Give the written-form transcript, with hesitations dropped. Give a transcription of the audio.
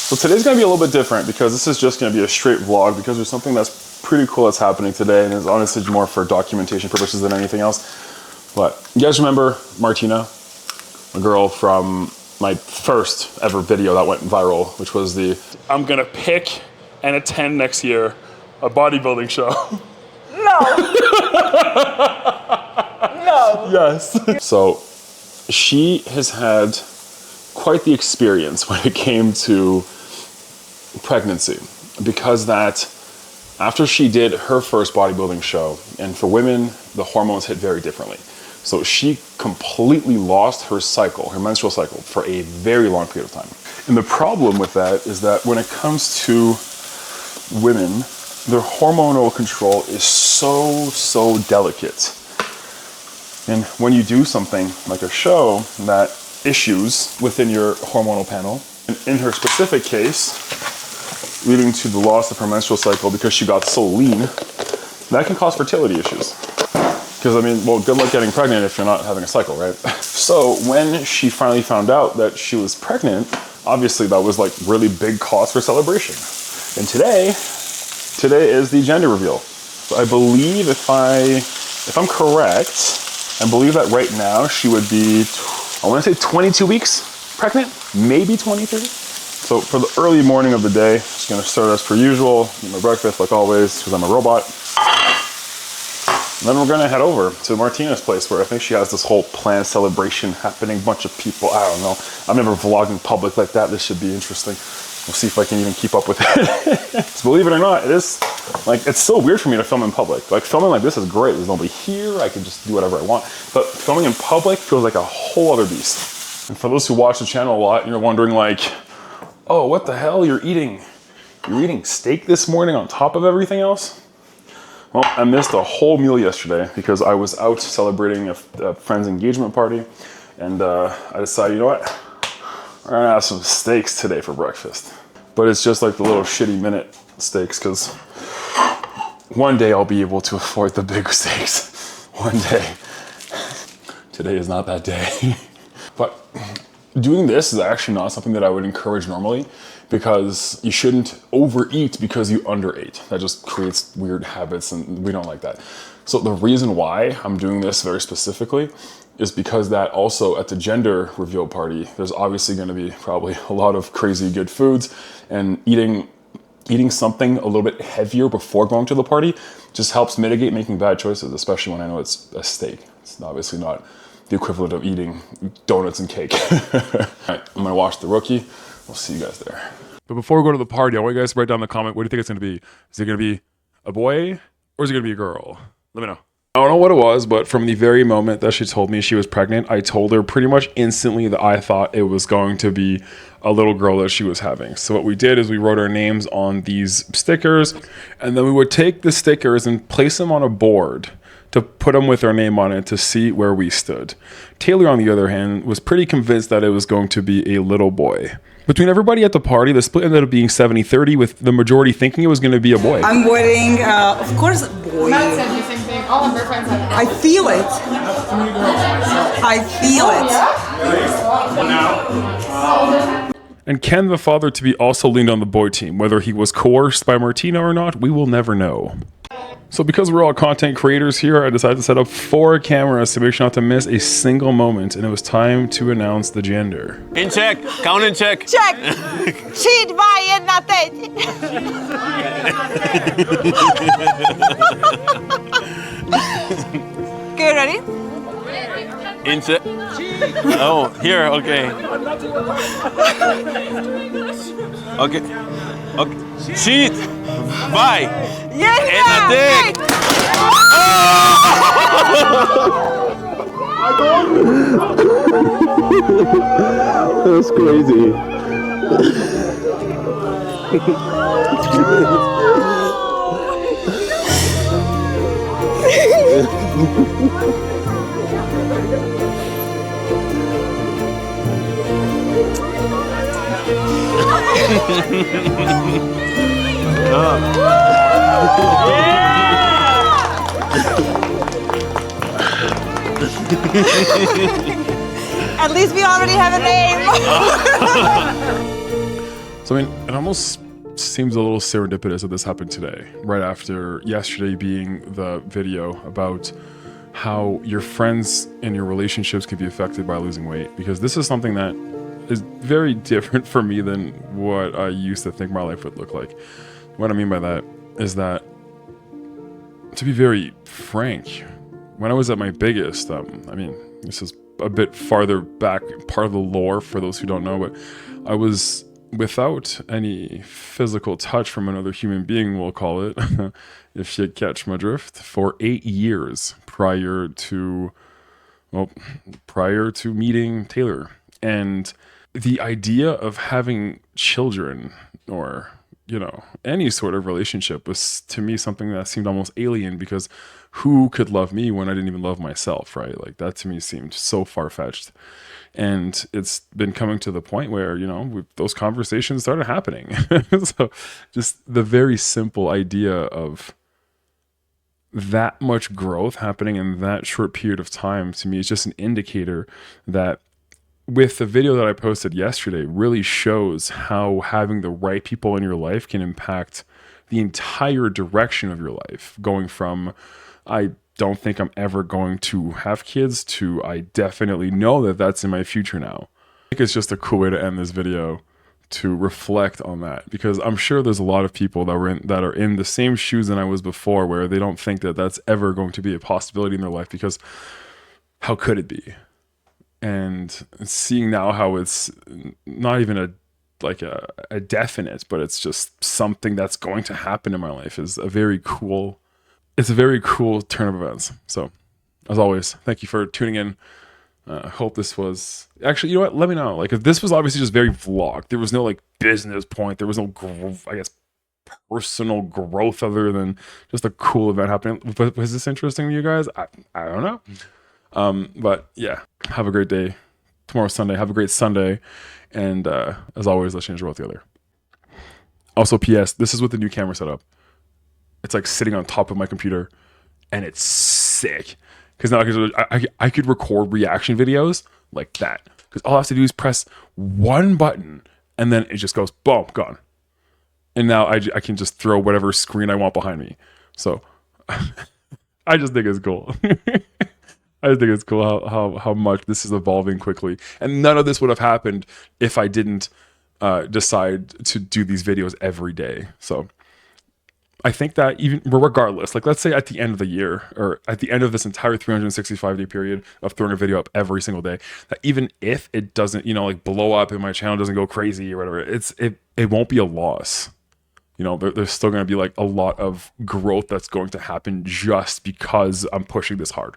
So today's gonna be a little bit different because this is just gonna be a straight vlog because there's something that's pretty cool that's happening today, and it's honestly more for documentation purposes than anything else. But you guys remember Martina, a girl from my first ever video that went viral, which was the I'm gonna pick and attend next year a bodybuilding show. No. No. Yes. So she has had quite the experience when it came to pregnancy, because that after she did her first bodybuilding show, and for women the hormones hit very differently, so she completely lost her cycle, her menstrual cycle, for a very long period of time. And the problem with that is that when it comes to women, their hormonal control is so delicate. And when you do something like a show that issues within your hormonal panel, and in her specific case, leading to the loss of her menstrual cycle because she got so lean, that can cause fertility issues. Because I mean, well, good luck getting pregnant if you're not having a cycle, right? So when she finally found out that she was pregnant, obviously that was like really big cause for celebration. And today is the gender reveal. So I believe if I'm correct, I believe that right now she would be, I want to say 22 weeks pregnant, maybe 23. So for the early morning of the day, just gonna start as per usual, eat my breakfast like always, because I'm a robot. And then we're gonna head over to Martina's place, where I think she has this whole planned celebration happening, bunch of people, I don't know. I've never vlogged in public like that, this should be interesting. We'll see if I can even keep up with it. So believe it or not, it is, like, it's so weird for me to film in public. Like, filming like this is great, there's nobody here, I can just do whatever I want. But filming in public feels like a whole other beast. And for those who watch the channel a lot, you're wondering like, oh, what the hell, you're eating steak this morning on top of everything else? Well, I missed a whole meal yesterday because I was out celebrating a friend's engagement party, and I decided, you know what? We're gonna have some steaks today for breakfast. But it's just like the little shitty minute steaks, because one day I'll be able to afford the big steaks. One day. Today is not that day. But doing this is actually not something that I would encourage normally, because you shouldn't overeat because you underate. That just creates weird habits, and we don't like that. So the reason why I'm doing this very specifically is because that also at the gender reveal party, there's obviously gonna be probably a lot of crazy good foods, and eating something a little bit heavier before going to the party just helps mitigate making bad choices, especially when I know it's a steak. It's obviously not the equivalent of eating donuts and cake. All right, I'm gonna watch the rookie. We'll see you guys there. But before we go to the party, I want you guys to write down in the comment, what do you think it's gonna be? Is it gonna be a boy or is it gonna be a girl? Let me know. I don't know what it was, but from the very moment that she told me she was pregnant, I told her pretty much instantly that I thought it was going to be a little girl that she was having. So what we did is we wrote our names on these stickers, and then we would take the stickers and place them on a board to put them with our name on it to see where we stood. Taylor, on the other hand, was pretty convinced that it was going to be a little boy. Between everybody at the party, the split ended up being 70-30, with the majority thinking it was going to be a boy. I'm wearing, of course, boy. Matt said the same thing. All of her friends have it. I feel it. I feel it. And Ken, the father-to-be, also leaned on the boy team. Whether he was coerced by Martina or not, we will never know. So because we're all content creators here, I decided to set up 4 cameras to make sure not to miss a single moment, and it was time to announce the gender. In check, count in check. Check. Cheat by natten. Okay, ready? In check. Oh, here, okay. Okay. Okay. Cheat. Bye. Yes, En natten. That's crazy. At least we already have a name. So I mean, it almost seems a little serendipitous that this happened today, right after yesterday being the video about how your friends and your relationships can be affected by losing weight, because this is something that is very different for me than what I used to think my life would look like. What I mean by that is that, to be very frank, when I was at my biggest, I mean, this is a bit farther back, part of the lore for those who don't know, but I was without any physical touch from another human being, we'll call it, if you catch my drift, for 8 years prior to meeting Taylor. And the idea of having children, or any sort of relationship, was to me something that seemed almost alien, because who could love me when I didn't even love myself, right? Like, that to me seemed so far-fetched. And it's been coming to the point where, those conversations started happening. So just the very simple idea of that much growth happening in that short period of time, to me, is just an indicator that, with the video that I posted yesterday, really shows how having the right people in your life can impact the entire direction of your life, going from I don't think I'm ever going to have kids to I definitely know that that's in my future now. I think it's just a cool way to end this video, to reflect on that, because I'm sure there's a lot of people that are in the same shoes than I was before, where they don't think that that's ever going to be a possibility in their life, because how could it be? And seeing now how it's not even a definite, but it's just something that's going to happen in my life, is a very cool turn of events. So, as always, thank you for tuning in. Hope this was actually, you know what? Let me know. Like, if this was obviously just very vlog, there was no business point, there was no personal growth other than just a cool event happening. But was this interesting to you guys? I don't know. But yeah, have a great day. Tomorrow's Sunday. Have a great Sunday. And as always, let's change the world together. Also, P.S. This is with the new camera setup. It's sitting on top of my computer, and it's sick. Because now I could record reaction videos like that. Because all I have to do is press one button, and then it just goes, boom, gone. And now I can just throw whatever screen I want behind me. So I just think it's cool. I just think it's cool how much this is evolving quickly. And none of this would have happened if I didn't decide to do these videos every day. So I think that even regardless, let's say at the end of the year, or at the end of this entire 365-day period of throwing a video up every single day, that even if it doesn't, blow up and my channel doesn't go crazy or whatever, it won't be a loss. There's still going to be a lot of growth that's going to happen just because I'm pushing this hard.